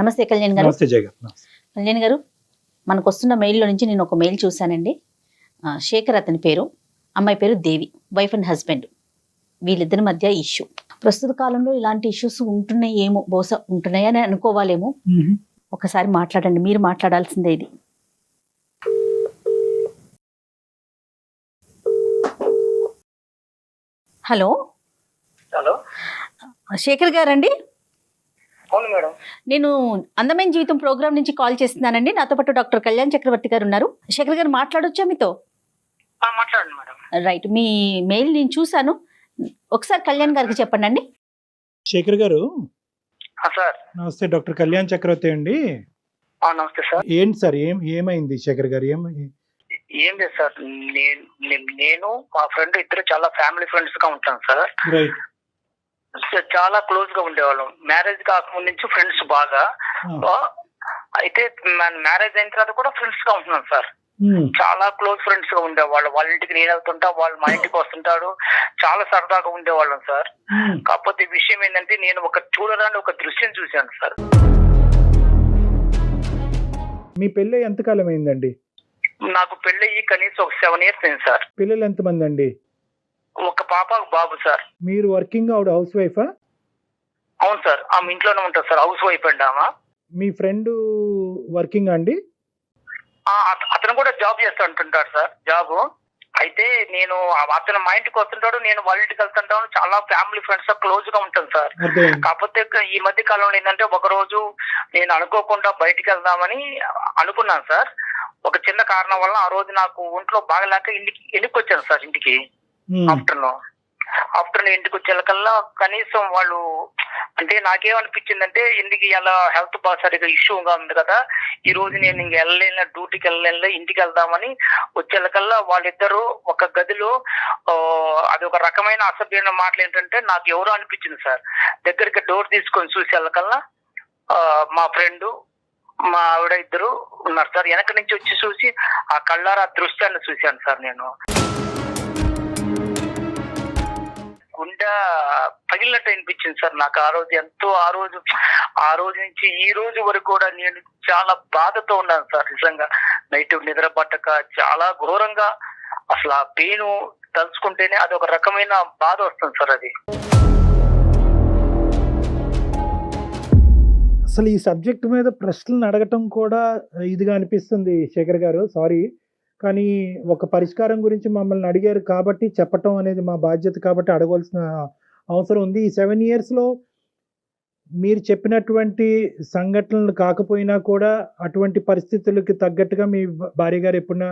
నమస్తే కళ్యాణ్ గారు. నమస్తే జయ గారు. నమస్తే. కళ్యాణ్ గారు, మనకు వస్తున్న మెయిల్లో నుంచి నేను ఒక మెయిల్ చూశానండి. శేఖర్ అతని పేరు, అమ్మాయి పేరు దేవి, వైఫ్ అండ్ హస్బెండ్. వీళ్ళిద్దరి మధ్య ఇష్యూ. ప్రస్తుత కాలంలో ఇలాంటి ఇష్యూస్ ఉంటున్నాయేమో, బహుశా ఉంటున్నాయని అనుకోవాలేమో. ఒకసారి మాట్లాడండి, మీరు మాట్లాడాల్సిందే ఇది. హలో హలో, శేఖర్ గారండి? అవును మేడం. నేను అందమైన జీవితం ప్రోగ్రామ్ నుంచి కాల్ చేస్తున్నానండి. నాతో పాటు డాక్టర్ కళ్యాణ్ చక్రవర్తి గారు ఉన్నారు. శేఖర్ గారు మాట్లాడొచ్చా మీతో? మాట్లాడండి మేడం. రైట్, మీ మెయిల్ నేను చూశాను. ఒకసారి కళ్యాణ్ గారికి చెప్పండి అండి. శేఖర్ గారు సార్. నమస్తే, డాక్టర్ కళ్యాణ్ చక్రవర్తి అండి. నమస్తే సార్. ఏంటి సార్, ఏమైంది శేఖర్ గారు? ఏం లేదు సార్, నేను మా ఫ్రెండ్ ఇద్దరు చాలా ఫ్యామిలీ ఫ్రెండ్స్ గా ఉంటాం సార్. రైట్. చాలా క్లోజ్ గా ఉండేవాళ్ళం. మ్యారేజ్ కాకముందు నుంచి ఫ్రెండ్స్ బాగా. అయితే మ్యారేజ్ అయిన తర్వాత కూడా ఫ్రెండ్స్ గా ఉంటున్నాం సార్. చాలా క్లోజ్ ఫ్రెండ్స్ గా ఉండేవాళ్ళు. వాళ్ళ ఇంటికి నేను వెళ్తుంటా, వాళ్ళు మా ఇంటికి వస్తుంటారు. చాలా సరదాగా ఉండేవాళ్ళం సార్. కాకపోతే విషయం ఏంటంటే, నేను చూడరాని ఒక దృశ్యం చూశాను సార్. మీ పెళ్ళి ఎంతకాలం అయిందండి? నాకు పెళ్ళయి కనీసం ఒక 7 years అయింది సార్. పిల్లలు ఎంతమంది అండి? ఒక పాప, ఒక బాబు సార్. మీరు వర్కింగ్, ఆవిడ హౌస్ వైఫా? అవును సార్, ఆమె ఇంట్లోనే ఉంటుంది సార్. హౌస్ వైఫ్ అండి ఆమె. మీ ఫ్రెండ్ వర్కింగ్ అండి? అతను కూడా జాబ్ చేస్తూ ఉంటుంటాడు సార్, జాబ్. అయితే నేను అతను మా ఇంటికి వస్తుంటాడు, నేను వాళ్ళ ఇంటికి వెళ్తుంటాను. చాలా ఫ్యామిలీ ఫ్రెండ్స్ క్లోజ్ గా ఉంటాను సార్. కాకపోతే ఈ మధ్య కాలంలో ఏంటంటే, ఒక రోజు నేను అనుకోకుండా బయటికి వెళ్దామని అనుకున్నాను సార్. ఒక చిన్న కారణం వల్ల ఆ రోజు నాకు ఒంట్లో బాగలేక ఇంటికి వచ్చాను సార్. ఇంటికి ఆఫ్టర్నూన్ ఇంటికి వచ్చేకల్లా కనీసం వాళ్ళు, అంటే నాకేమనిపించిందంటే, ఇంటికి ఇలా హెల్త్ బాగా సరిగా ఇష్యూగా ఉంది కదా, ఈ రోజు నేను ఇంక వెళ్ళలేను, డ్యూటీకి వెళ్ళలేను, ఇంటికి వెళ్దామని వచ్చేకల్లా వాళ్ళిద్దరూ ఒక గదిలో, అది ఒక రకమైన అసభ్యమైన మాటలు ఏంటంటే, నాకు ఎవరో అనిపించింది సార్. దగ్గరికి డోర్ తీసుకొని చూసేకల్లా మా ఫ్రెండ్, మా ఆవిడ ఇద్దరు ఉన్నారు సార్. వెనక నుంచి వచ్చి చూసి ఆ కళ్ళారా దృశ్యాన్ని చూశాను సార్. నేను గుండె పగిలినట్టు అనిపించింది సార్ నాకు ఆ రోజు. ఎంతో ఆ రోజు నుంచి ఈ రోజు వరకు కూడా నేను చాలా బాధతో ఉన్నాను సార్. నిజంగా నైట్ నిద్ర పట్టక చాలా ఘోరంగా, అసలు ఆ పెయిన్ తలుచుకుంటేనే అది ఒక రకమైన బాధ వస్తుంది సార్. అది అసలు ఈ సబ్జెక్ట్ మీద ప్రశ్నలు అడగటం కూడా ఇదిగా అనిపిస్తుంది శేఖర్ గారు, సారీ. కానీ ఒక పరిష్కారం గురించి మమ్మల్ని అడిగారు కాబట్టి చెప్పటం అనేది మా బాధ్యత, కాబట్టి అడగవలసిన అవసరం ఉంది. ఈ 7 yearsలో మీరు చెప్పినటువంటి సంఘటనలు కాకపోయినా కూడా అటువంటి పరిస్థితులకి తగ్గట్టుగా మీ భార్య గారు ఎప్పుడన్నా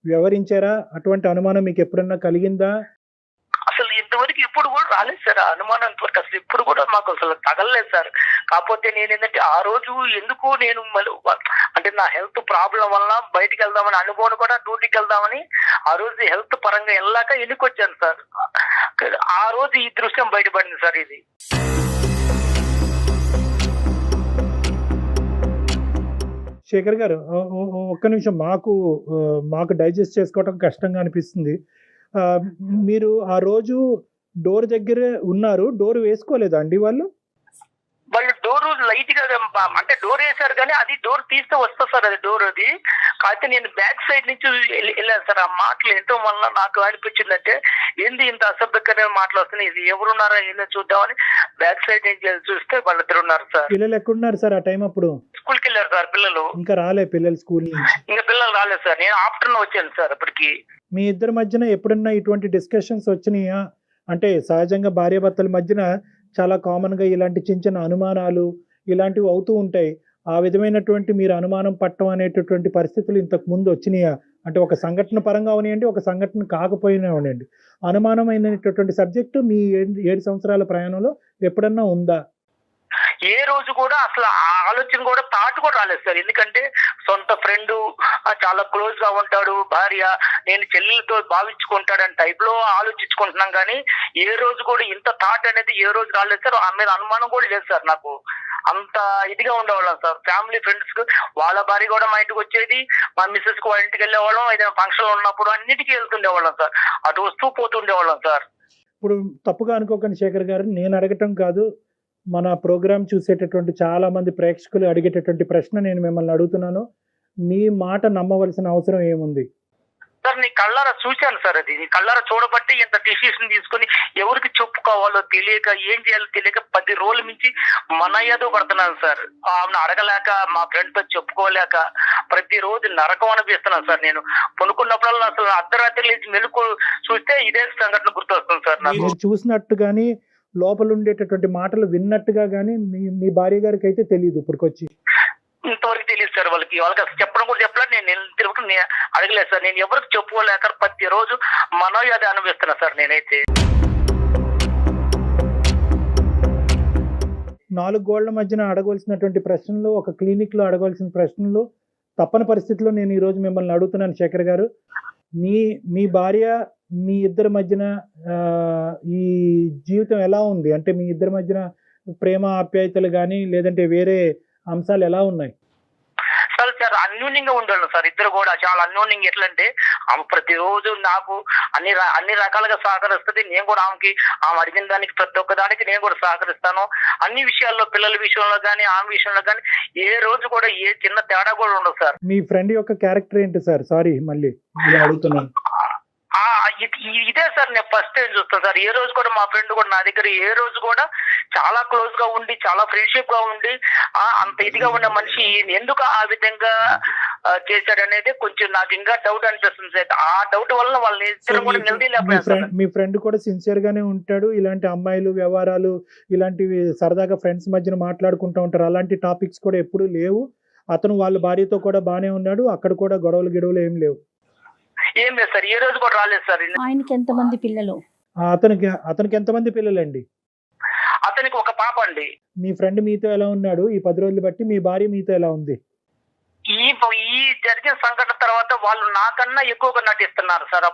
వ్యవహరించారా? అటువంటి అనుమానం మీకు ఎప్పుడన్నా కలిగిందా? అసలు ఇంతవరకు ఇప్పుడు కూడా రాలేదు సార్ ఆ అనుమానం. ఇంతవరకు అసలు ఇప్పుడు కూడా మాకు అసలు తగలలేదు సార్. కాకపోతే నేను ఏంటంటే, ఆ రోజు ఎందుకు నేను అంటే నా హెల్త్ ప్రాబ్లం వల్ల బయటికి వెళ్దామని అనుకోని కూడా డ్యూటీకి వెళ్దామని ఆ రోజు హెల్త్ పరంగా వెళ్ళాక ఎన్నికొచ్చాను సార్. ఆ రోజు ఈ దృశ్యం బయటపడింది సార్. ఇది శేఖర్ గారు, ఒక్క నిమిషం, మాకు డైజెస్ట్ చేసుకోవటం కష్టంగా అనిపిస్తుంది. మీరు ఆ రోజు డోర్ దగ్గర ఉన్నారు, డోర్ వేసుకోలేదా అండి వాళ్ళు డోర్ లైట్ గా, అంటే డోర్ వేశారు కానీ అది డోర్ తీస్తే వస్తా సార్. అది డోర్ అది కాకపోతే నేను బ్యాక్ సైడ్ నుంచి వెళ్ళాను సార్. ఆ మాటలు ఏంటో వల్ల నాకు అనిపించిందంటే, ఏంది ఇంత అసభ్యకరమైన మాటలు వస్తున్నాయి, ఇది ఎవరున్నారా ఏందో చూద్దామని బ్యాక్ సైడ్ నుంచి చూస్తే వాళ్ళిద్దరు ఉన్నారు సార్. పిల్లలు ఎక్కడున్నారు సార్ ఆ టైం? అప్పుడు స్కూల్కి వెళ్ళారు సార్ పిల్లలు. ఇంకా రాలే పిల్లలు స్కూల్ నుంచి? ఇంకా పిల్లలు రాలేదు సార్. నేను ఆఫ్టర్నూన్ వచ్చాను సార్. అప్పటికి మీ ఇద్దరి మధ్యన ఎప్పుడన్నా ఇటువంటి డిస్కషన్స్ వచ్చినాయా? అంటే సహజంగా భార్యాభర్తల మధ్యన చాలా కామన్గా ఇలాంటి చిన్న చిన్న అనుమానాలు ఇలాంటివి అవుతూ ఉంటాయి. ఆ విధమైనటువంటి మీరు అనుమానం పట్టడం అనేటటువంటి పరిస్థితులు ఇంతకు ముందు వచ్చినాయా? అంటే ఒక సంఘటన పరంగా అవనివ్వండి, ఒక సంఘటన కాకపోయినా అవనండి, అనుమానమైనటువంటి సబ్జెక్టు మీ 7 సంవత్సరాల ప్రయాణంలో ఎప్పుడన్నా ఉందా? ఏ రోజు కూడా అసలు ఆ ఆలోచన కూడా థాట్ కూడా రాలేదు సార్. ఎందుకంటే సొంత ఫ్రెండ్, చాలా క్లోజ్ గా ఉంటాడు, భార్య, నేను చెల్లెలతో భావించుకుంటాడని టైప్ లో ఆలోచించుకుంటున్నాం. కానీ ఏ రోజు కూడా ఇంత థాట్ అనేది ఏ రోజు రాలేదు సార్. ఆ మీద అనుమానం కూడా లేదు సార్. నాకు అంత ఇదిగా ఉండేవాళ్ళం సార్. ఫ్యామిలీ ఫ్రెండ్స్ వాళ్ళ భార్య కూడా మా ఇంటికి వచ్చేది, మా మిస్సెస్ కు వాళ్ళ ఇంటికి వెళ్ళేవాళ్ళం, ఏదైనా ఫంక్షన్ ఉన్నప్పుడు అన్నిటికీ వెళ్తుండేవాళ్ళం సార్. అటు వస్తూ పోతుండేవాళ్ళం సార్. ఇప్పుడు తప్పుగా అనుకోకండి శేఖర్ గారు, నేను అడగటం కాదు, మన ప్రోగ్రామ్ చూసేటటువంటి చాలా మంది ప్రేక్షకులు అడిగేటటువంటి ప్రశ్న నేను మిమ్మల్ని అడుగుతున్నాను. మీ మాట నమ్మవలసిన అవసరం ఏముంది? సార్ నీ కళ్ళారా చూశాను సార్, అది నీ కళ్ళారా చూడబట్టి ఇంత డిసిషన్ తీసుకుని ఎవరికి చెప్పుకోవాలో తెలియక ఏం చేయాలో తెలియక 10 రోజుల నుంచి మన ఏదో పడుతున్నాను సార్. ఆమెను అడగలేక మా ఫ్రెండ్ తో చెప్పుకోలేక ప్రతిరోజు నరకం అనిపిస్తున్నాను సార్. నేను పనుకున్నప్పుడల్లా అసలు అర్ధరాత్రి లేచి మెలుకు చూస్తే ఇదే సంఘటన గుర్తొస్తుంది సార్ నాకు. మీరు చూసినట్టు కానీ లోపల ఉండేటటువంటి మాటలు విన్నట్టుగా కానీ మీ భార్య గారికి అయితే తెలియదు ఇప్పటికొచ్చి? ఇంతవరకు తెలియదు సార్. వాళ్ళకి అసలు చెప్పడం కూడా చెప్పలేదు. నేను తిరుగుతూ అడగలేదు సార్. నేను ఎవరికి చెప్పుకోలేక ప్రతిరోజు మనోయాది అనిపిస్తున్నా సార్ నేనైతే. 4 గోళ్ల మధ్యన అడగవలసినటువంటి ప్రశ్నలు, ఒక క్లినిక్ లో అడగవలసిన ప్రశ్నలు తప్పని పరిస్థితిలో నేను ఈ రోజు మిమ్మల్ని అడుగుతున్నాను శేఖర్ గారు. మీ భార్య మీ ఇద్దరి మధ్యన ఈ జీవితం ఎలా ఉంది? అంటే మీ ఇద్దరి మధ్యన ప్రేమ ఆప్యాయతలు కానీ లేదంటే వేరే అంశాలు ఎలా ఉన్నాయి? సార్ అన్యోన్యంగా ఉండాలి సార్. ఇద్దరు కూడా చాలా అన్యోన్యంగా. ఎట్లంటే ఆమె ప్రతిరోజు నాకు అన్ని రకాలుగా సహకరిస్తుంది. నేను కూడా ఆమె అడిగిన దానికి ప్రతి ఒక్క దానికి నేను కూడా సహకరిస్తాను. అన్ని విషయాల్లో, పిల్లల విషయంలో కానీ ఆమె విషయంలో కానీ ఏ రోజు కూడా ఏ చిన్న తేడా కూడా ఉండదు సార్. మీ ఫ్రెండ్ యొక్క క్యారెక్టర్ ఏంటి సార్? సారీ మళ్ళీ ఇలా అడుగుతున్నాను. ఇదే సార్ నేను ఫస్ట్ టైం చూస్తాను సార్. ఏ రోజు కూడా మా ఫ్రెండ్ కూడా నా దగ్గర ఏ రోజు కూడా చాలా క్లోజ్ గా ఉండి చాలా ఫ్రెండ్షిప్ గా ఉండి అంత ఇదిగా ఉన్న మనిషి ఎందుకు ఆ విధంగా చేశాడనేది కొంచెం నాకు ఇంకా డౌట్ అనిపిస్తుంది సార్. ఆ డౌట్ వల్ల వాళ్ళని ఇద్దరు కూడా నిలదీయలేకపోయారు. మీ ఫ్రెండ్ కూడా సిన్సియర్ గానే ఉంటాడు. ఇలాంటి అమ్మాయిలు వ్యవహారాలు ఇలాంటివి సరదాగా ఫ్రెండ్స్ మధ్యన మాట్లాడుకుంటూ ఉంటారు. అలాంటి టాపిక్స్ కూడా ఎప్పుడూ లేవు. అతను వాళ్ళ భార్యతో కూడా బానే ఉన్నాడు. అక్కడ కూడా గొడవలు ఏం లేవు. ఏం లేదు సార్. ఏ రోజు కూడా రాలేదు సార్. ఆయనకి ఎంతమంది పిల్లలు? అతనికి ఎంతమంది పిల్లలండి? అతనికి ఒక పాప అండి. మీ ఫ్రెండ్ మీతో ఎలా ఉన్నాడు ఈ 10 రోజులు బట్టి? మీ భార్య మీతో ఎలా ఉంది? ఈ జరిగిన సంఘటన తర్వాత వాళ్ళు నాకన్నా ఎక్కువగా నటిస్తున్నారు సార్.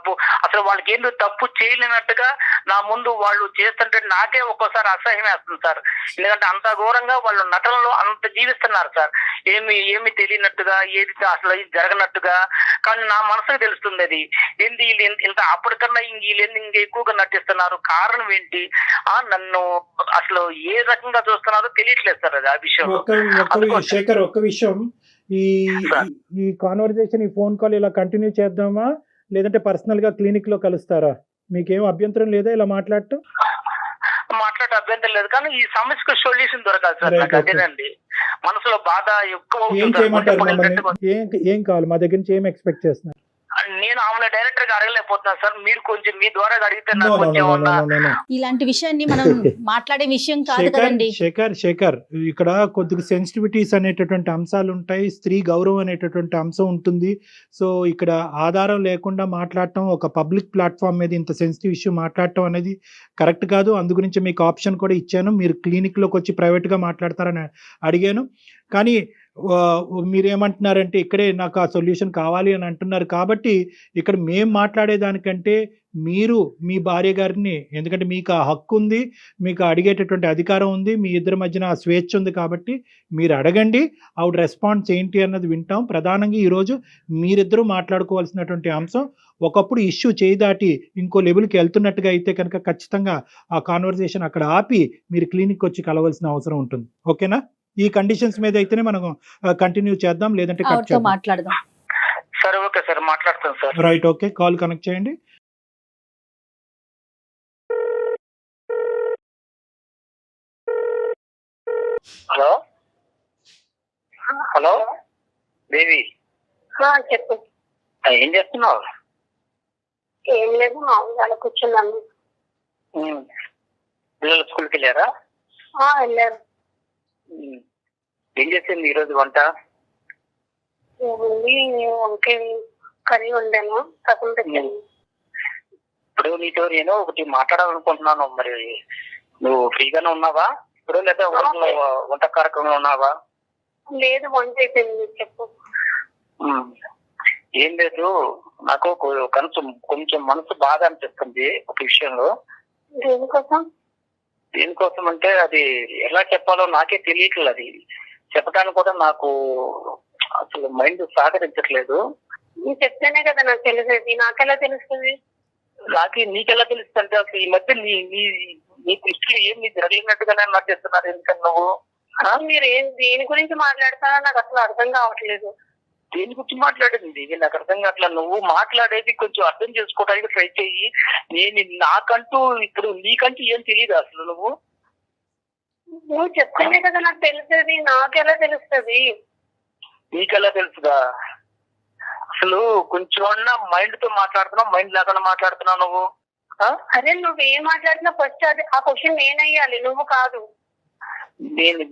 అసలు వాళ్ళకి ఏందో తప్పు చేయలేనట్టుగా నా ముందు వాళ్ళు చేస్తుంటే నాకే ఒక్కోసారి అసహ్యం వేస్తుంది సార్. ఎందుకంటే అంత ఘోరంగా వాళ్ళు నటనలో అంత జీవిస్తున్నారు సార్. ఏమి తెలియనట్టుగా, ఏది అసలు జరగనట్టుగా. కానీ నా మనసుకు తెలుస్తుంది అది ఏంటి ఇంత అప్పటికన్నా వీళ్ళు ఇంకా ఎక్కువగా నటిస్తున్నారు. కారణం ఏంటి? నన్ను అసలు ఏ రకంగా చూస్తున్నారో తెలియట్లేదు సార్. అది ఆ విషయం. శేఖర్, ఒక్క విషయం, ఈ కాన్వర్జేషన్, ఈ ఫోన్ కాల్ ఇలా కంటిన్యూ చేద్దామా లేదంటే పర్సనల్ గా క్లినిక్ లో కలుస్తారా? మీకేం అభ్యంతరం లేదా ఇలా మాట్లాడటం? మాట్లాడే అభ్యంతరం లేదు, కానీ ఈ సమస్యకు సొల్యూషన్ దొరకాలి సార్. నాకు అదేనండి మనసులో బాధ ఎక్కువ. ఏం కావాలి మా దగ్గర నుంచి? ఏం ఎక్స్పెక్ట్ చేస్తున్నారు? నేను ఆమె డైరెక్టర్ గా అడగలేకపోతున్నాను సార్. మీరు కొంచెం మీ ద్వారా అడిగితే ఇలాంటి విషయాన్ని మనం మాట్లాడే విషయం కాదు కదండి. శేఖర్, ఇక్కడ కొద్దిగా సెన్సిటివిటీస్ అనేటటువంటి అంశాలు ఉంటాయి. స్త్రీ గౌరవం అనేటటువంటి అంశం ఉంటుంది. సో ఇక్కడ ఆధారం లేకుండా మాట్లాడటం, ఒక పబ్లిక్ ప్లాట్ఫామ్ మీద ఇంత సెన్సిటివ్ ఇష్యూ మాట్లాడటం అనేది కరెక్ట్ కాదు. అందు గురించి మీకు ఆప్షన్ కూడా ఇచ్చాను. మీరు క్లినిక్ లోకి వచ్చి ప్రైవేట్ గా మాట్లాడతారని అడిగాను. కానీ మీరేమంటున్నారంటే ఇక్కడే నాకు ఆ సొల్యూషన్ కావాలి అని అంటున్నారు. కాబట్టి ఇక్కడ మేము మాట్లాడేదానికంటే మీరు మీ భార్య గారిని, ఎందుకంటే మీకు ఆ హక్కు ఉంది, మీకు అడిగేటటువంటి అధికారం ఉంది, మీ ఇద్దరి మధ్యన ఆ స్వేచ్ఛ ఉంది. కాబట్టి మీరు అడగండి, ఆవిడ రెస్పాన్స్ ఏంటి అన్నది వింటాం. ప్రధానంగా ఈరోజు మీరిద్దరూ మాట్లాడుకోవాల్సినటువంటి అంశం, ఒకప్పుడు ఇష్యూ చేయి దాటి ఇంకో లెవెల్కి వెళ్తున్నట్టుగా అయితే కనుక ఖచ్చితంగా ఆ కాన్వర్జేషన్ అక్కడ ఆపి మీరు క్లినిక్ వచ్చి కలవాల్సిన అవసరం ఉంటుంది. ఓకేనా? ఈ కండిషన్స్ మీద అయితేనే మనం కంటిన్యూ చేద్దాం, లేదంటే కట్ చేద్దాం. మాట్లాడదాం. సరే, ఓకే సార్, మాట్లాడతాం sir. Right, okay, call connect చేయండి. హలో దేవి, చెప్పు. ఏం చేస్తున్నావు? ఏం లేదు, మామూలుగా కూర్చున్నాను. పిల్లలు స్కూల్కి వెళ్ళారా? వెళ్ళారు. ఏం చేసింది ఈరోజు వంట? ఏముంది, వంకాయ కర్రీ వండాను, సగం పెట్టాను. ఇప్పుడు నీతో నేను ఒకటి మాట్లాడాలనుకుంటున్నాను. మరి నువ్వు ఫ్రీగానే ఉన్నావా ఇప్పుడు, లేదా వంట కార్యక్రమంలో ఉన్నావా? లేదు, వంట అయిపోయింది. చెప్పు. ఏం లేదు, నాకు కొంచెం మనసు బాధ అనిపిస్తుంది ఒక విషయంలో. దేనికోసం అంటే అది ఎలా చెప్పాలో నాకే తెలియట్లేదు. అది చెప్పడానికి కూడా నాకు అసలు మైండ్ సహకరించట్లేదు. నువ్వు చెప్తేనే కదా నాకు తెలిసేది. నాకెలా తెలుస్తుంది? నీకెలా తెలుస్తుంది అంటే అసలు ఈ మధ్య నీ దృష్టిలో ఏమి జరగలేనట్టుగానే నాకు చెప్తున్నారు ఎందుకని నువ్వు మీరు దేని గురించి మాట్లాడతారో నాకు అసలు అర్థం కావట్లేదు. దేని గురించి మాట్లాడింది ఇది నాకు అర్థం కావట్లా. నువ్వు మాట్లాడేది కొంచెం అర్థం చేసుకోవడానికి ట్రై చెయ్యి. నాకంటూ ఇప్పుడు నీకంటూ ఏం తెలియదు అసలు. నువ్వు చెప్తేనే కదా నాకు తెలుస్తుంది, నాకెలా తెలుస్తుంది? నీకెలా తెలుసుదా? అసలు కొంచెం మైండ్ తో మాట్లాడుతున్నావు, మైండ్ లేకుండా మాట్లాడుతున్నావు నువ్వు. అదే నువ్వేం మాట్లాడుతున్నా ఫస్ట్ అది ఆ క్వశ్చన్ నేనయ్యాలి, నువ్వు కాదు.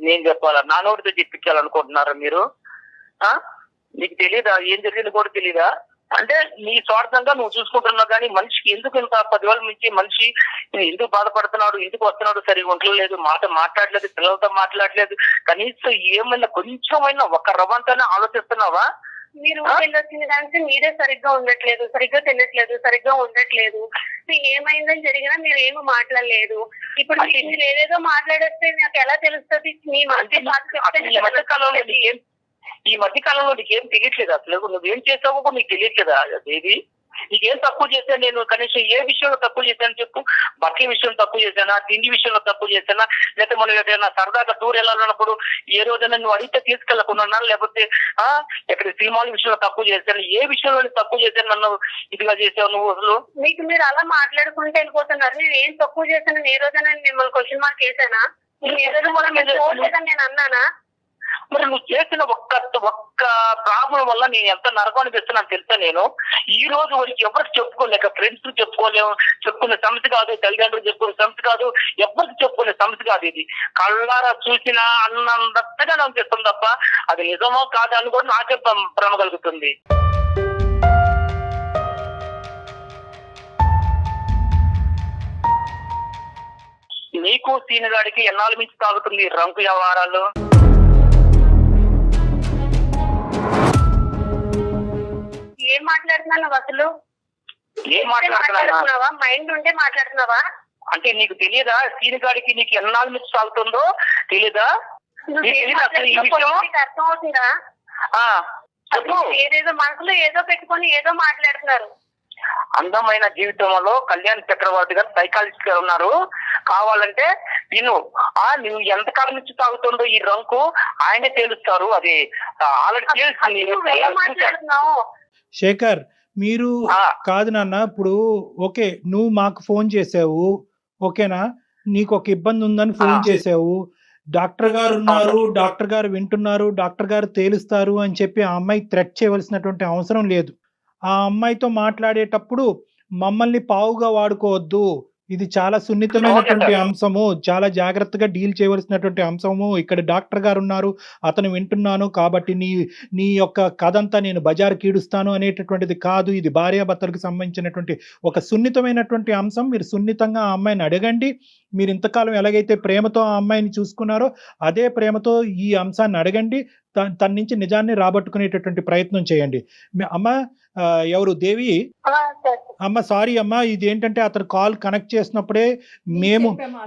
నేను చెప్పాలా? నా నోటితో చెప్పించాలనుకుంటున్నారా మీరు? నీకు తెలీదా ఏం జరిగింది కూడా తెలీదా? అంటే నీ స్వార్థంగా నువ్వు చూసుకుంటున్నావు కానీ మనిషికి ఎందుకు ఇంత 10 వేల నుంచి మనిషి ఎందుకు బాధపడుతున్నాడు, ఎందుకు వస్తున్నాడు, సరిగా ఉండలేదు, మాట్లాడలేదు, పిల్లలతో మాట్లాడలేదు, కనీసం ఏమైనా కొంచెమైనా ఒక రవ్వంతైనా ఆలోచిస్తున్నావా? మీరు వెళ్ళొచ్చిన దానికి మీరే సరిగ్గా ఉండట్లేదు, సరిగ్గా తినట్లేదు, సరిగ్గా ఉండట్లేదు. ఏమైందని జరిగినా మీరు ఏమి మాట్లాడలేదు. ఇప్పుడు మీరు ఏదేదో మాట్లాడేస్తే నాకు ఎలా తెలుస్తుంది? మీ మధ్య ఈ మధ్య కాలంలో నీకేం తెలియట్లేదు అసలు. నువ్వేం చేసావో కూడా నీకు తెలియట్లేదా దేవి? నీకేం తక్కువ చేశాను నేను? కనీసం ఏ విషయంలో తక్కువ చేశాను చెప్పు. బట్టల విషయంలో తక్కువ చేశానా, తిండి విషయంలో తక్కువ చేశానా, లేకపోతే మనం ఏదైనా సరదాగా టూర్ వెళ్ళాలన్నప్పుడు ఏ రోజైనా నువ్వు అడిగితే తీసుకెళ్ళకుండా, లేకపోతే ఎక్కడ సినిమాల విషయంలో తక్కువ చేశాను, ఏ విషయంలో తక్కువ చేశాను నన్ను ఇదిగా చేసావు నువ్వు అసలు? మీకు మీరు అలా మాట్లాడుకుంటూ వెళ్ళిపోతున్నారు. నేను ఏం తక్కువ చేశాను? ఏ రోజైనా మిమ్మల్ని క్వశ్చన్ మార్క్ వేసానా? ఏ రోజు కూడా మీరు చూడలేదని నేను అన్నానా? మరి నువ్వు చేసిన ఒక్క ప్రాబ్లం వల్ల నేను ఎంత నరకం అనిపిస్తున్నాను తెలుసా? నేను ఈ రోజు వరకు ఎవరికి చెప్పుకోలేక, ఫ్రెండ్స్ చెప్పుకోలేము, చెప్పుకునే సమస్య కాదు, తల్లిదండ్రులు చెప్పుకునే సమస్య కాదు, ఎవరికి చెప్పుకునే సమస్య కాదు. ఇది కళ్ళారా చూసినా అన్నంతగా అనిపిస్తుంది తప్ప అది నిజమో కాదు అని కూడా నాకే భ్రమ కలుగుతుంది. నీకు సీనిగాడికి ఎన్నాళ్ళ నుంచి తాగుతుంది రంకు వ్యవహారాలు? ఏం మాట్లాడుతున్నావు అసలు? ఏం మాట్లాడుతున్నావా? మైండ్ ఉంటే మాట్లాడుతున్నావా? అంటే నీకు తెలియదా సీనిగాడికి నీకు ఎన్నాళ్ళ నుంచి సాగుతుందో తెలీదా? అర్థం అవుతుందా? ఏదేదో మనసులో ఏదో పెట్టుకొని ఏదో మాట్లాడుతున్నారు. అందమైన జీవితంలో కళ్యాణ్ చక్రవర్తి గారు సైకాలజిస్ట్ గారు ఉన్నారు. కావాలంటే నువ్వు ఎంతకాలం నుంచి తాగుతుందో ఈ రంకు ఆయనే తేలుస్తారు. అది ఆల్రెడీ మాట్లాడుతున్నావు. శేఖర్, మీరు కాదు నాన్న, ఇప్పుడు ఓకే నువ్వు మాకు ఫోన్ చేసావు, ఓకేనా, నీకు ఒక ఇబ్బంది ఉందని ఫోన్ చేసావు, డాక్టర్ గారు ఉన్నారు, డాక్టర్ గారు వింటున్నారు, డాక్టర్ గారు తేలుస్తారు అని చెప్పి ఆ అమ్మాయి థ్రెట్ చేయవలసినటువంటి అవసరం లేదు. ఆ అమ్మాయితో మాట్లాడేటప్పుడు మమ్మల్ని పావుగా వాడుకోవద్దు, ఇది చాలా సున్నితమైనటువంటి అంశము, చాలా జాగ్రత్తగా డీల్ చేయవలసినటువంటి అంశము, ఇక్కడ డాక్టర్ గారు ఉన్నారు, అతను వింటున్నాను కాబట్టి నీ యొక్క కథ అంతా నేను బజారు కీడుస్తాను అనేటటువంటిది కాదు. ఇది భార్యాభర్తలకు సంబంధించినటువంటి ఒక సున్నితమైనటువంటి అంశం. మీరు సున్నితంగా ఆ అమ్మాయిని అడగండి. మీరు ఇంతకాలం ఎలాగైతే ప్రేమతో ఆ అమ్మాయిని చూసుకున్నారో అదే ప్రేమతో ఈ అంశాన్ని అడగండి. తన నుంచి నిజాన్ని రాబట్టుకునేటటువంటి ప్రయత్నం చేయండి. అమ్మ ఎవరు దేవి అమ్మ, సారీ అమ్మ, ఇది ఏంటంటే అతను కాల్ కనెక్ట్ చేసినప్పుడే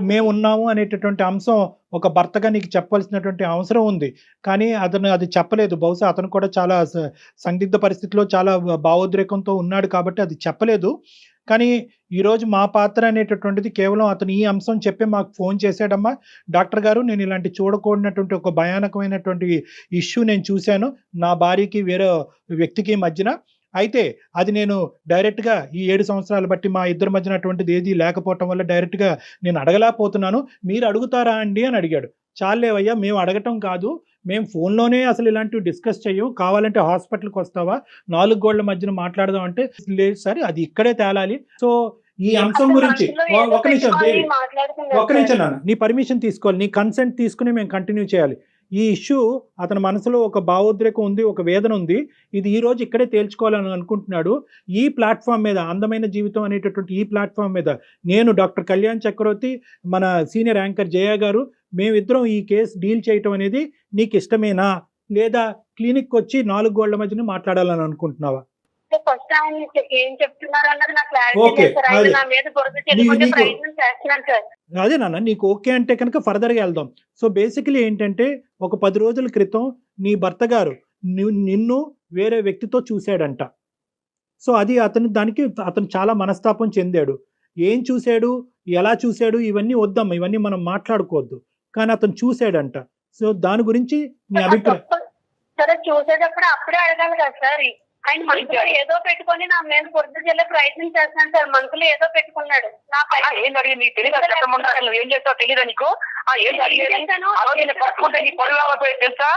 మేము ఉన్నాము అనేటటువంటి అంశం ఒక భర్తగా నీకు చెప్పవలసినటువంటి అవసరం ఉంది. కానీ అతను అది చెప్పలేదు. బహుశా అతను కూడా చాలా సందిగ్ధ పరిస్థితిలో చాలా భావోద్రేకంతో ఉన్నాడు కాబట్టి అది చెప్పలేదు. కానీ ఈరోజు మా పాత్ర అనేటటువంటిది కేవలం అతను ఈ అంశం చెప్పి మాకు ఫోన్ చేశాడమ్మా, డాక్టర్ గారు నేను ఇలాంటి చూడకూడనటువంటి ఒక భయానకమైనటువంటి ఇష్యూ నేను చూశాను నా భార్యకి వేరే వ్యక్తికి మధ్యన. అయితే అది నేను డైరెక్ట్గా ఈ 7 సంవత్సరాలు బట్టి మా ఇద్దరి మధ్యన అటువంటిది ఏది లేకపోవటం వల్ల డైరెక్ట్గా నేను అడగలేకపోతున్నాను, మీరు అడుగుతారా అండి అని అడిగాడు. చాలేవయ్యా, మేము అడగటం కాదు, మేము ఫోన్లోనే అసలు ఇలాంటివి డిస్కస్ చెయ్యం, కావాలంటే హాస్పిటల్కి వస్తావా, 4 గోళ్ల మధ్యన మాట్లాడదాం అంటే లేదు సార్, అది ఇక్కడే తేలాలి. సో ఈ అంశం గురించి ఒక నిమిషం నాన్న, నీ పర్మిషన్ తీసుకోవాలి, నీ కన్సెంట్ తీసుకుని మేము కంటిన్యూ చేయాలి. ఈ ఇష్యూ అతని మనసులో ఒక భావోద్రేకం ఉంది, ఒక వేదన ఉంది, ఇది ఈ రోజు ఇక్కడే తేల్చుకోవాలని అనుకుంటున్నాడు. ఈ ప్లాట్ఫామ్ మీద, అందమైన జీవితం అనేటటువంటి ఈ ప్లాట్ఫామ్ మీద నేను డాక్టర్ కళ్యాణ్ చక్రవర్తి, మన సీనియర్ యాంకర్ జయ గారు, మేమిద్దరం ఈ కేసు డీల్ చేయటం అనేది నీకు ఇష్టమేనా, లేదా క్లినిక్ వచ్చి 4 గోళ్ల మధ్యన మాట్లాడాలని అనుకుంటున్నావా? ఫస్ట్ ఆయన ఏం చెప్తున్నారు అన్నది నాకు క్లారిటీ లేదు సార్. ఆయన నా మీద బురద చెల్లుకునే ప్రయత్నం చేస్తున్నాను సార్. అదే నాన్న, నీకు ఓకే అంటే కనుక ఫర్దర్గా వెళ్దాం. సో బేసికలీ ఏంటంటే ఒక 10 రోజుల క్రితం నీ భర్త గారు నిన్ను వేరే వ్యక్తితో చూశాడంట. సో అది అతను చాలా మనస్తాపం చెందాడు. ఏం చూశాడు, ఎలా చూశాడు, ఇవన్నీ వద్దమ్మా, ఇవన్నీ మనం మాట్లాడుకోవద్దు. కానీ అతను చూశాడంట. సో దాని గురించి మీ అభిప్రాయం. సరే చూసేటప్పుడు అప్పుడే అడగాలి కదా సార్. ఆయన మనసులో ఏదో పెట్టుకొని నా మీద పొద్దు చెల్లే ప్రయత్నం చేస్తున్నాడు సార్. మనసులో ఏదో పెట్టుకున్నాడు. ఏం జరిగింది నీకు తెలియదు, నువ్వు ఏం చేస్తావు తెలియదా నీకు? ఏం జరిగింది? ఆ రోజు నేను పట్టుకుంటే నీ పొరుగు పోయి తెలుసా?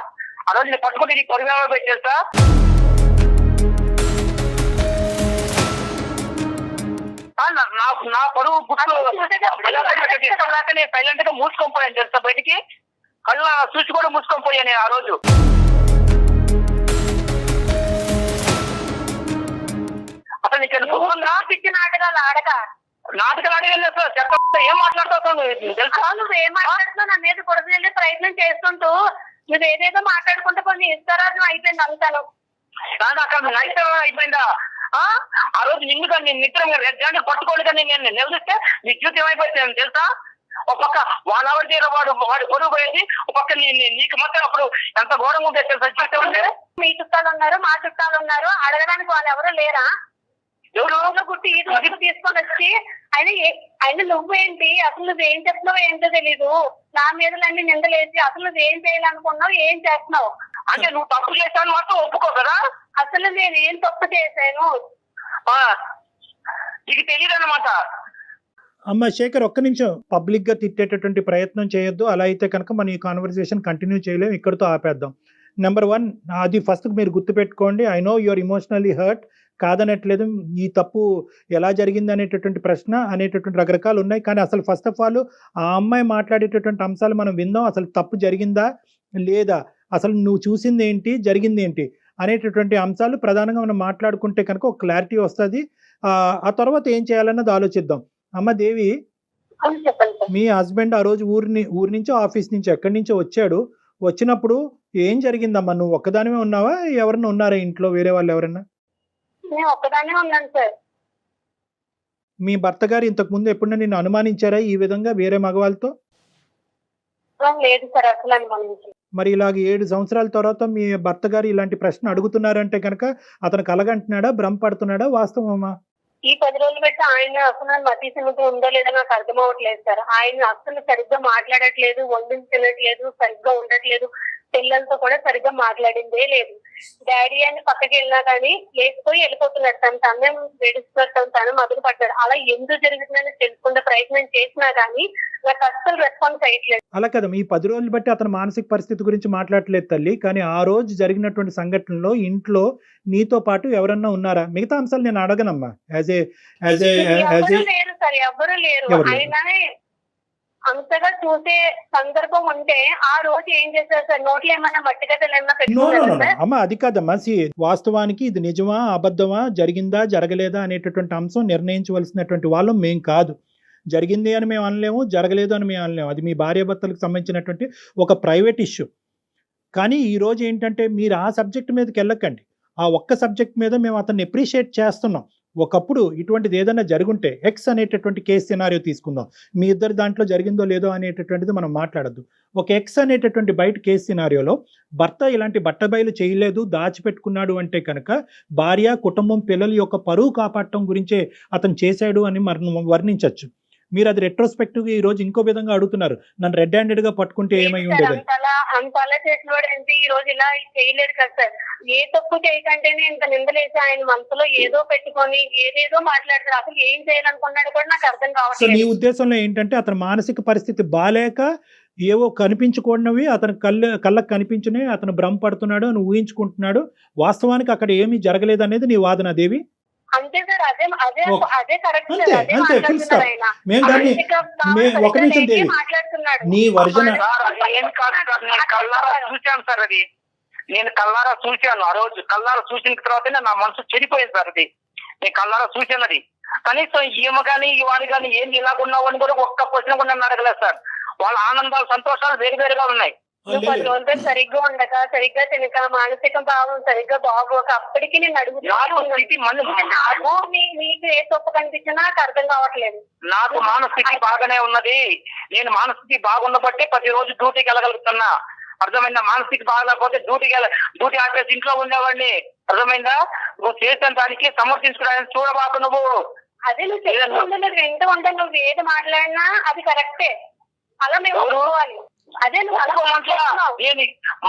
ఆ రోజు నేను పట్టుకుంటే నీ పొరుగు పోయి తెలుసా? నా పరువు గుర్తు సైలెంట్ గా మూసుకొని పోయాను తెలుసా బయటికి. కళ్ళ చూసి కూడా మూసుకొని పోయాను ఆ రోజు. అసలు నీకు పిచ్చి నాటకాలు ఆడక నాటకాలు అడిగాను సార్. చెప్ప ఏం మాట్లాడుతావు తెలుసా? నువ్వు ఏం మాట్లాడుతున్నావు? నా మీద పొడుగు వెళ్ళే ప్రయత్నం చేసుకుంటూ నువ్వు ఏదేదో మాట్లాడుకుంటూ కొన్ని ఇస్తారాజం అయిపోయింది అంతాను. అక్కడ నైతం అయిపోయిందా? ఆ రోజు నిన్ను కానీ నేను నిద్ర రెడ్డి పట్టుకోండి కానీ నేను నిలదీస్తే నీ జీవితం ఏమైపోయింది తెలుసా? ఒక పక్క వాళ్ళ ఆవిడ దగ్గర వాడు పొరుగు పోయేది, ఒక పక్క నీకు మాత్రం అప్పుడు ఎంత ఘోరంగా ఉంటుంది తెలుసా జీవితం అంటే. మీ చుట్టాలు ఉన్నారు, మా చుట్టాలు ఉన్నారు, అడగడానికి వాళ్ళు ఎవరు లేరా? ఎవరు గుట్టి ఈ రోజు తీసుకొని వచ్చి ఆయన నువ్వేంటి, అసలు నువ్వేం చెప్తున్నావు ఏంటో తెలీదు. నా మీదలన్నీ నిందలేసి అసలు నువ్వేం చేయాలనుకున్నావు, ఏం చేస్తున్నావు అంటే నువ్వు తప్పు చేశాను మాత్రం ఒప్పుకో కదా. అసలు నేను ఏం తప్పు చేశాను నీకు తెలియదు అన్నమాట. అమ్మ శేఖర్, ఒక్క నిమిషం. పబ్లిక్ గా తిట్టేటటువంటి ప్రయత్నం చేయొద్దు. అలా అయితే కనుక మన ఈ కాన్వర్సేషన్ కంటిన్యూ చేయలేము, ఇక్కడితో ఆపేద్దాం. నెంబర్ 1, అది ఫస్ట్ మీరు గుర్తుపెట్టుకోండి. I know you're emotionally hurt, కాదనట్లేదు. ఈ తప్పు ఎలా జరిగింది అనేటటువంటి ప్రశ్న అనేటటువంటి రకరకాలు ఉన్నాయి. కానీ అసలు ఫస్ట్ ఆఫ్ ఆల్ ఆ అమ్మాయి మాట్లాడేటటువంటి అంశాలు మనం విందాం. అసలు తప్పు జరిగిందా లేదా, అసలు నువ్వు చూసింది ఏంటి, జరిగింది ఏంటి అనేటటువంటి అంశాలు ప్రధానంగా మనం మాట్లాడుకుంటే కనుక ఒక క్లారిటీ వస్తుంది. ఆ తర్వాత ఏం చేయాలన్నది ఆలోచిద్దాం. అమ్మ దేవి, మీ హస్బెండ్ ఆ రోజు ఊరి నుంచో ఆఫీస్ నుంచి ఎక్కడి నుంచో వచ్చాడు. వచ్చినప్పుడు ఏం జరిగిందమ్మా? నువ్వు ఒక్కదానివే ఉన్నావా, ఎవరన్నా ఉన్నారా ఇంట్లో, వేరే వాళ్ళు ఎవరన్నా? నేను ఒక్కదానే ఉన్నాను సార్. మీ భర్త గారు ఇంతకు ముందు ఎప్పుడన్నా నిన్ను అనుమానించారా ఈ విధంగా వేరే మగవాళ్ళతో? లేదు సార్, అసలు అనుమానించి. మరి ఇలాగ 7 సంవత్సరాల తర్వాత మీ భర్త గారు ఇలాంటి ప్రశ్న అడుగుతున్నారంటే కనుక అతను కలగంటున్నాడా, భ్రమపడుతున్నాడా, వాస్తవమా? ఈ 10 రోజులు పెట్టి ఆయన అసలు మతి సిమితి ఉందో లేదో నాకు అర్థం అవ్వట్లేదు సార్. ఆయన అసలు సరిగ్గా మాట్లాడట్లేదు, వండించి తినట్లేదు, సరిగ్గా ఉండట్లేదు, పిల్లలతో కూడా సరిగ్గా మాట్లాడిందే లేదు. డాడీ అని పక్కకి వెళ్ళినా కానీ లేకపోయి వెళ్ళిపోతున్నాడు. తనే వేడిస్తున్నాడు, తను మొదలు పడ్డాడు. అలా ఎందుకు జరుగుతుందని తెలుసుకునే ప్రయత్నం చేసినా కానీ నాకు అస్సలు రెస్పాన్స్ అయ్యట్లేదు. అలా కదా, ఈ 10 రోజులు బట్టి అతని మానసిక పరిస్థితి గురించి మాట్లాడలేదు తల్లి. కానీ ఆ రోజు జరిగినటువంటి సంఘటనలో ఇంట్లో నీతో పాటు ఎవరన్నా ఉన్నారా? మిగతా అంశాలు నేను అడగనమ్మా. లేరు సార్, ఎవరు లేరు. ఆయననే అంతగా చూసే సందర్భం ఉంటే ఆ రోజు ఏం చేశారు సార్? నోట్లో ఏమన్నా మట్టి గడ్డలు ఏమన్నా పెట్టుకున్నారా? అమ్మా అది కాదమ్మా. వాస్తవానికి ఇది నిజమా అబద్ధమా, జరిగిందా జరగలేదా అనేటటువంటి అంశం నిర్ణయించవలసినటువంటి వాళ్ళం మేం కాదు. జరిగింది అని మేము అనలేము, జరగలేదు అని మేము అనలేము. అది మీ భార్యాభర్తలకు సంబంధించినటువంటి ఒక ప్రైవేట్ ఇష్యూ. కానీ ఈరోజు ఏంటంటే మీరు ఆ సబ్జెక్ట్ మీదకి వెళ్ళకండి. ఆ ఒక్క సబ్జెక్ట్ మీద మేము అతన్ని అప్రిషియేట్ చేస్తున్నాం. ఒకప్పుడు ఇటువంటిది ఏదైనా జరుగుంటే ఎక్స్ అనేటటువంటి కేసు సినారియో తీసుకుందాం. మీ ఇద్దరు దాంట్లో జరిగిందో లేదో అనేటటువంటిది మనం మాట్లాడద్దు. ఒక ఎక్స్ అనేటటువంటి బయట కేసు సినారియోలో భర్త ఇలాంటి బట్టబయలు చేయలేదు, దాచిపెట్టుకున్నాడు అంటే కనుక భార్య, కుటుంబం, పిల్లల యొక్క పరువు కాపాడటం గురించే అతను చేశాడు అని వర్ణించవచ్చు. మీరు అది రెట్రోస్పెక్టివ్ ఈ రోజు ఇంకో విధంగా అడుగుతున్నారు, నన్ను రెడ్ హ్యాండెడ్ గా పట్టుకుంటే ఏమై ఉండేది? అంతలా చేసినవాడు ఏంటి ఈ రోజు ఇలా చేయలేడు కదా సార్. ఏ తప్పు చేయకంటేనే ఇంత నిందలేసి ఆయన మనసులో ఏదో పెట్టుకొని ఏదేదో మాట్లాడతారు. అసలు ఏం చేయాలనుకున్నాడు కూడా నాకు అర్థం కావట్లేదు. నీ ఉద్దేశంలో ఏంటంటే అతని మానసిక పరిస్థితి బాలేక ఏవో కనిపించకూడనివి అతని కళ్ళకు కనిపించినవి అతను భ్రమపడుతున్నాడు అని ఊహించుకుంటున్నాడు. వాస్తవానికి అక్కడ ఏమీ జరగలేదు అనేది నీ వాదన దేవి? అంతే సార్, అదే కరెక్ట్. ఒక నిమిషం దేవి, నీ వర్జన చూశాను సార్. అది నేను కల్లారా చూశాను. ఆ రోజు కల్లారా చూసిన తర్వాతనే నా మనసు చెడిపోయింది సార్. అది నేను కల్లారా చూశాను. అది కనీసం ఈమె కానీ వాడు కానీ ఏంది ఇలాగున్నావు అని కూడా ఒక్క క్వశ్చన్ కూడా నన్ను అడగలేదు సార్. వాళ్ళ ఆనందాలు, సంతోషాలు వేరు వేరుగా ఉన్నాయి. 10 రోజులు సరిగ్గా ఉండక, సరిగ్గా తినక, మానసిక భావం సరిగ్గా బాగోక అప్పటికి నేను అడుగుతున్నాను. మీకు ఏ తప్పు కనిపించినా నాకు అర్థం కావట్లేదు. నాకు మానస్థితి బాగానే ఉన్నది. నేను మానస్థితి బాగున్నబట్టే ప్రతిరోజు డ్యూటీకి వెళ్ళగలుగుతున్నా. అర్థమైందా? మానస్థితి బాగాలేకపోతే డ్యూటీ ఆపేసి ఇంట్లో ఉండేవాడిని. అర్థమైందా? నువ్వు చేసిన దానికి సమర్థించుకోవడానికి చూడబాకు. నువ్వు అదే నువ్వు చెప్తుంటే నువ్వు వింటూ ఉంటే నువ్వు ఏది మాట్లాడినా అది కరెక్టే, అలా మేము ఒప్పుకోవాలి. అదే నువ్వు అలా మాట్లాడుతున్నావు.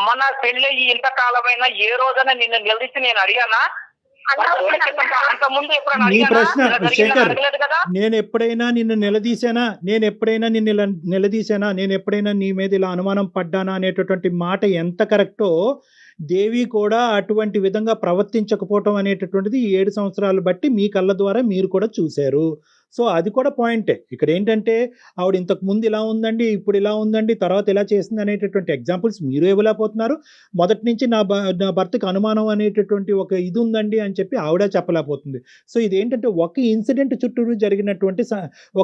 మన పెళ్ళి ఇంతకాలమైనా ఏ రోజైనా నిన్ను నిలదీసి నేను అడిగానా? అంత ముందు నీ ప్రశ్న శేఖర్, నేను ఎప్పుడైనా నిన్ను నిలదీశానా, నేను ఎప్పుడైనా నీ మీద ఇలా అనుమానం పడ్డానా అనేటటువంటి మాట ఎంత కరెక్టో, దేవి కూడా అటువంటి విధంగా ప్రవర్తించకపోవటం అనేటటువంటిది 7 సంవత్సరాలు బట్టి మీ కళ్ళ ద్వారా మీరు కూడా చూశారు. సో అది కూడా పాయింటే. ఇక్కడ ఏంటంటే ఆవిడ ఇంతకు ముందు ఇలా ఉందండి, ఇప్పుడు ఇలా ఉందండి, తర్వాత ఇలా చేసింది అనేటటువంటి ఎగ్జాంపుల్స్ మీరు ఇవ్వలేకపోతున్నారు. మొదటి నుంచి నా భర్తకు అనుమానం అనేటటువంటి ఒక ఇది ఉందండి అని చెప్పి ఆవిడ చెప్పలేకపోతుంది. సో ఇదేంటంటే ఒక ఇన్సిడెంట్ చుట్టూరు జరిగినటువంటి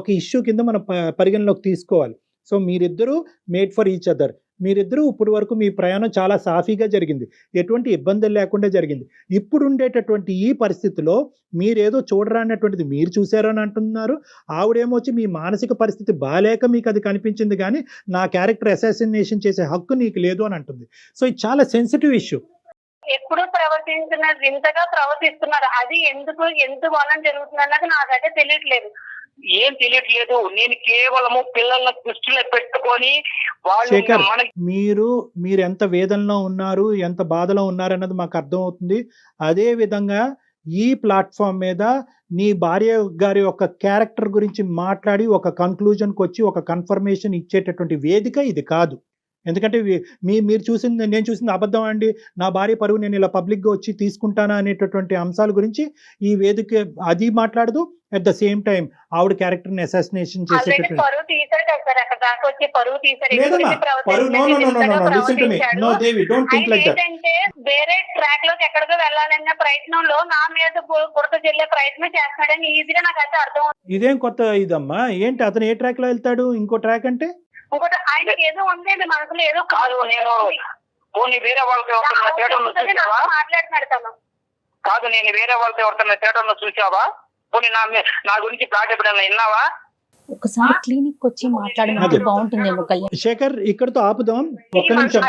ఒక ఇష్యూ కింద మనం పరిగణలోకి తీసుకోవాలి. సో మీరిద్దరూ మేడ్ ఫర్ ఈచ్ అదర్. మీరిద్దరూ ఇప్పుడు వరకు మీ ప్రయాణం చాలా సాఫీగా జరిగింది, ఎటువంటి ఇబ్బందులు లేకుండా జరిగింది. ఇప్పుడు ఉండేటటువంటి ఈ పరిస్థితిలో మీరేదో చూడరానటువంటిది మీరు చూశారని అంటున్నారు. ఆవిడేమో వచ్చి మీ మానసిక పరిస్థితి బాలేక మీకు అది కనిపించింది, కానీ నా క్యారెక్టర్ అసాసినేషన్ చేసే హక్కు నీకు లేదు అని అంటుంది. సో ఇది చాలా సెన్సిటివ్ ఇష్యూ. ఎప్పుడు ప్రవర్తించిన వింతగా ప్రవర్తిస్తున్నారు. అది ఎందుకు అలా జరుగుతుంది అన్నది నాకైతే తెలియట్లేదు. ఏం తెలియట్లేదు. నేను కేవలము పిల్లల దృష్టిలో పెట్టుకొని శేఖర్, మీరు ఎంత వేదనలో ఉన్నారు, ఎంత బాధలో ఉన్నారు అన్నది మాకు అర్థమవుతుంది. అదే విధంగా ఈ ప్లాట్ఫామ్ మీద నీ భార్య గారి యొక్క క్యారెక్టర్ గురించి మాట్లాడి ఒక కన్క్లూజన్కి వచ్చి ఒక కన్ఫర్మేషన్ ఇచ్చేటటువంటి వేదిక ఇది కాదు. ఎందుకంటే నేను చూసింది అబద్ధం అండి, నా భార్య పరువు నేను ఇలా పబ్లిక్గా వచ్చి తీసుకుంటానా అనేటటువంటి అంశాల గురించి ఈ వేదిక అది మాట్లాడదు. అట్ ద సేమ్ టైం ఆవిడ క్యారెక్టర్ ని అసాసినేషన్ చేసేటటువంటి వేరే ట్రాక్ లోకి ఎక్కడికో వెళ్ళాలన్న ప్రయత్నంలో నా మీద బురద చెల్లే ప్రయత్నం చేస్తున్నాడని ఈజీగా నాకైతే అర్థం. ఇదేం కొత్త ఇదమ్మా, ఏంటి అతను ఏ ట్రాక్ లో వెళ్తాడు? ఇంకో ట్రాక్ అంటే ఇంకోటి ఆయనకి ఏదో ఉందండి మనసులో, ఏదో కాదు. నేను వేరే వాళ్ళతో మాట్లాడుతున్నాడు తను. కాదు, నేను వేరే వాళ్ళతో ఎవరితో థియేటర్లో చూసావా? పోనీ నా గురించి ప్లాట్ ఎప్పుడైనా విన్నావా? ఒకసారి క్లినిక్ వచ్చి మాట్లాడినట్టు బాగుంటుందేమో కళ్యాణ్. శేఖర్, ఇక్కడతో ఆపుదాం. ఒక్క నిమిషం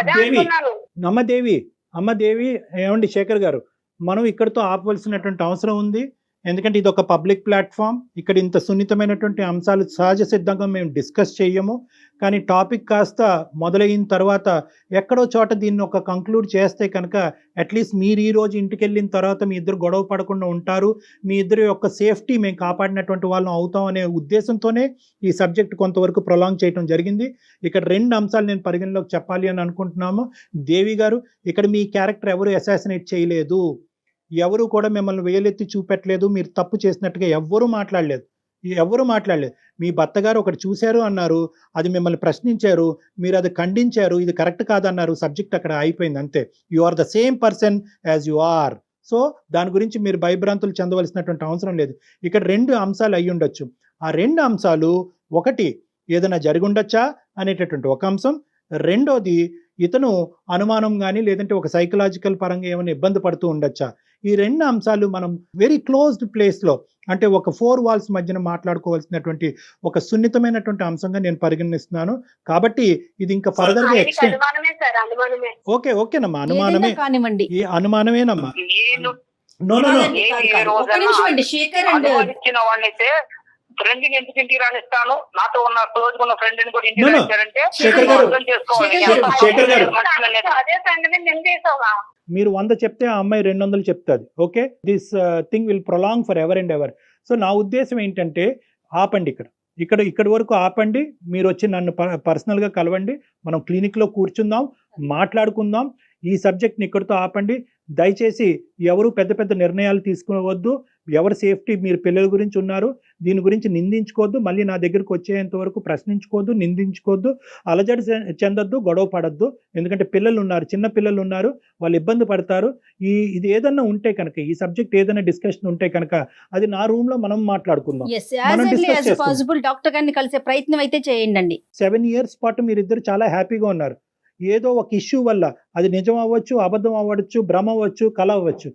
దేవి, అమ్మ దేవి, ఏమండి శేఖర్ గారు, మనం ఇక్కడతో ఆపవలసినటువంటి అవసరం ఉంది. ఎందుకంటే ఇది ఒక పబ్లిక్ ప్లాట్ఫామ్. ఇక్కడ ఇంత సున్నితమైనటువంటి అంశాలు సహజ సిద్ధంగా మేము డిస్కస్ చేయము. కానీ టాపిక్ కాస్త మొదలైన తర్వాత ఎక్కడో చోట దీన్ని ఒక కంక్లూడ్ చేస్తే కనుక అట్లీస్ట్ మీరు ఈ రోజు ఇంటికి వెళ్ళిన తర్వాత మీ ఇద్దరు గొడవ పడకుండా ఉంటారు, మీ ఇద్దరు యొక్క సేఫ్టీ మేము కాపాడినటువంటి వాళ్ళం అవుతాం అనే ఉద్దేశంతోనే ఈ సబ్జెక్ట్ కొంతవరకు ప్రొలాంగ్ చేయడం జరిగింది. ఇక్కడ 2 అంశాలు నేను పరిగణలోకి చెప్పాలి అని అనుకుంటున్నాము. దేవి గారు, ఇక్కడ మీ క్యారెక్టర్ ఎవరు అసాసినేట్ చేయలేదు, ఎవరు కూడా మిమ్మల్ని వేలెత్తి చూపెట్టలేదు, మీరు తప్పు చేసినట్టుగా ఎవ్వరూ మాట్లాడలేదు. మీ భర్త గారు ఒకటి చూశారు అన్నారు, అది మిమ్మల్ని ప్రశ్నించారు, మీరు అది ఖండించారు, ఇది కరెక్ట్ కాదన్నారు, సబ్జెక్ట్ అక్కడ అయిపోయింది, అంతే. You are the same person as you are. So దాని గురించి మీరు భయభ్రాంతులు చెందవలసినటువంటి అవసరం లేదు. ఇక్కడ 2 అంశాలు అయి ఉండొచ్చు. ఆ 2 అంశాలు, ఒకటి ఏదైనా జరిగి ఉండొచ్చా అనేటటువంటి ఒక అంశం, రెండోది ఇతను అనుమానం కానీ లేదంటే ఒక సైకలాజికల్ పరంగా ఏమైనా ఇబ్బంది పడుతూ ఉండొచ్చా. ఈ 2 అంశాలు మనం వెరీ క్లోజ్డ్ ప్లేస్లో, అంటే ఒక 4 వాల్స్ మధ్యన మాట్లాడుకోవాల్సినటువంటి ఒక సున్నితమైనటువంటి అంశంగా నేను పరిగణిస్తున్నాను. కాబట్టి ఇది ఇంకా ఫర్దర్ గా ఎక్స్టెండ్. ఓకేనమ్మా, అనుమానమే కానివ్వండి, ఈ అనుమానమేనమ్మా. ఫ్రెండ్ ఎందుకు ఇంటికి రానిస్తాను, నాతో ఉన్న క్లోజ్ ఉన్న ఫ్రెండ్ ని కూడా ఇంటికి రానిస్తారంటే మీరు 100 చెప్తే ఆ అమ్మాయి 200 చెప్తుంది. Okay, this thing will prolong for ever and ever. So నా ఉద్దేశం ఏంటంటే ఆపండి, ఇక్కడి వరకు ఆపండి. మీరు వచ్చి నన్ను పర్సనల్గా కలవండి, మనం క్లినిక్లో కూర్చుందాం, మాట్లాడుకుందాం. ఈ సబ్జెక్ట్ని ఇక్కడితో ఆపండి. దయచేసి ఎవరు పెద్ద పెద్ద నిర్ణయాలు తీసుకోవద్దు. ఎవరి సేఫ్టీ, మీరు పిల్లల గురించి ఉన్నారు, దీని గురించి నిందించుకోవద్దు. మళ్ళీ నా దగ్గరకు వచ్చేంత వరకు ప్రశ్నించుకోవద్దు, నిందించుకోవద్దు, అలజడి చెందొద్దు, గొడవ పడద్దు. ఎందుకంటే పిల్లలు ఉన్నారు, చిన్న పిల్లలు ఉన్నారు, వాళ్ళు ఇబ్బంది పడతారు. ఇది ఏదన్నా ఉంటే కనుక, ఈ సబ్జెక్ట్ ఏదైనా డిస్కషన్ ఉంటే కనుక అది నా రూమ్ లో మనం మాట్లాడుకుందాం. డాక్టర్ గారిని కలిసే ప్రయత్నం అయితే చేయండి. 7 years పాటు మీరిద్దరు చాలా హ్యాపీగా ఉన్నారు. ఏదో ఒక ఇష్యూ వల్ల, అది నిజం అవ్వచ్చు, అబద్ధం అవ్వచ్చు, భ్రమ అవ్వచ్చు, కళ అవ్వచ్చు,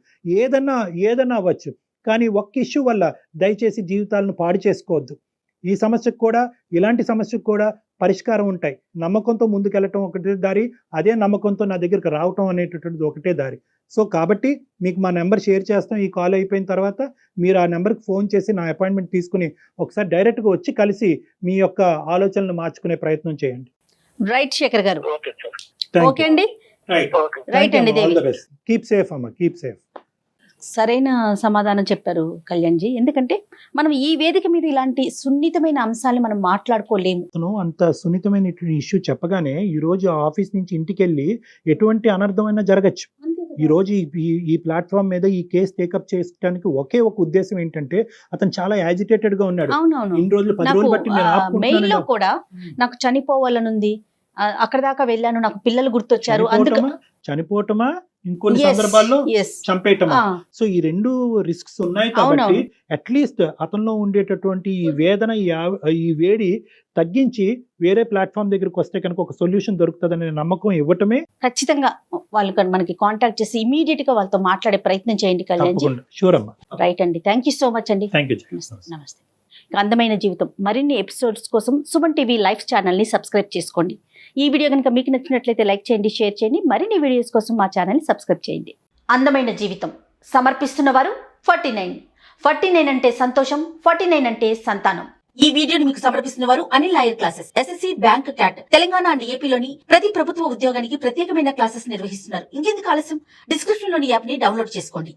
ఏదన్నా అవ్వచ్చు, కానీ ఒక్క ఇష్యూ వల్ల దయచేసి జీవితాలను పాడు చేసుకోవద్దు. ఈ సమస్యకు కూడా, ఇలాంటి సమస్యకు కూడా పరిష్కారం ఉంటాయి. నమ్మకంతో ముందుకెళ్ళటం ఒకటే దారి, అదే నమ్మకంతో నా దగ్గరికి రావటం అనేటటువంటిది ఒకటే దారి. సో కాబట్టి మీకు మా నెంబర్ షేర్ చేస్తాం. ఈ కాల్ అయిపోయిన తర్వాత మీరు ఆ నెంబర్కి ఫోన్ చేసి నా అపాయింట్మెంట్ తీసుకుని ఒకసారి డైరెక్ట్గా వచ్చి కలిసి మీ యొక్క ఆలోచనలు మార్చుకునే ప్రయత్నం చేయండి. రైట్ శేఖర్ గారు. Okay sir. ఓకే అండి. రైట్ అండి దేవి. కీప్ సేఫ్ అమ్మా, కీప్ సేఫ్. సరైన సమాధానం చెప్పారు కళ్యాణ్ జీ. ఎందుకంటే మనం ఈ వేదిక మీద ఇలాంటి సున్నితమైన అంశాలను మనం మాట్లాడుకోలేము. అతను అంత సున్నితమైన ఇష్యూ చెప్పగానే ఈ రోజు ఆఫీస్ నుంచి ఇంటికి వెళ్ళి ఎటువంటి అనర్థమైనా జరగచ్చు. ఈ రోజు ఈ ప్లాట్ఫామ్ మీద ఈ కేసు టేకప్ చేయడానికి ఒకే ఒక ఉద్దేశం ఏంటంటే అతను చాలా యాజిటేటెడ్ గా ఉన్నాడు. అవునవును. ఇన్ని రోజులు 10 రోజులు బట్టి నేను మెయిల్ ఆపుకుంటున్నాను. లో కూడా నాకు చనిపోవాలనుంది, అక్కడ దాకా వెళ్ళాను, నాకు పిల్లలు గుర్తొచ్చారు, అందుకు చనిపోవటమా ఇంకొన్ని సందర్భాల్లో yes. చంపేయటమా. సో ఈ రెండు రిస్క్స్ ఉన్నాయి కాబట్టి అట్లీస్ట్ అతనిలో ఉండేటటువంటి ఈ వేదన, ఈ వేడి తగ్గించి వేరే ప్లాట్ఫామ్ దగ్గరికి వస్తే కనుక ఒక సొల్యూషన్ దొరుకుతుందనే నమ్మకం ఇవ్వటమే. ఖచ్చితంగా వాళ్ళు మనకి కాంటాక్ట్ చేసి ఇమీడియట్ గా వాళ్ళతో మాట్లాడే ప్రయత్నం చేయండి కళ్యాణ్ జీ. షూర్ అమ్మా. రైట్ అండి. థ్యాంక్ యూ సో మచ్ అండి. Thank you. నమస్తే. అందమైన జీవితం మరిన్ని ఎపిసోడ్స్ కోసం సుమన్ టీవీ లైవ్ ఛానల్ ని సబ్స్క్రైబ్ చేసుకోండి. ఈ వీడియో కనుక మీకు నచ్చినట్లయితే లైక్ చేయండి, షేర్ చేయండి. మరిన్ని వీడియోస్ కోసం మా ఛానల్ ని సబ్స్క్రైబ్ చేయండి. అందమైన జీవితం సమర్పిస్తున్న వారు 49 అంటే సంతోషం, 49 అంటే సంతానం. ఈ వీడియోని మీకు సమర్పిస్తున్న వారు Anil lawyer classes, SSC, bank, cat, Telangana and ఏపీలోని ప్రతి ప్రభుత్వ ఉద్యోగానికి ప్రత్యేకమైన క్లాసెస్ నిర్వహిస్తున్నారు. ఇంకెందుకు ఆలస్యం, డిస్క్రిప్షన్ లోని యాప్ ని డౌన్లోడ్ చేసుకోండి.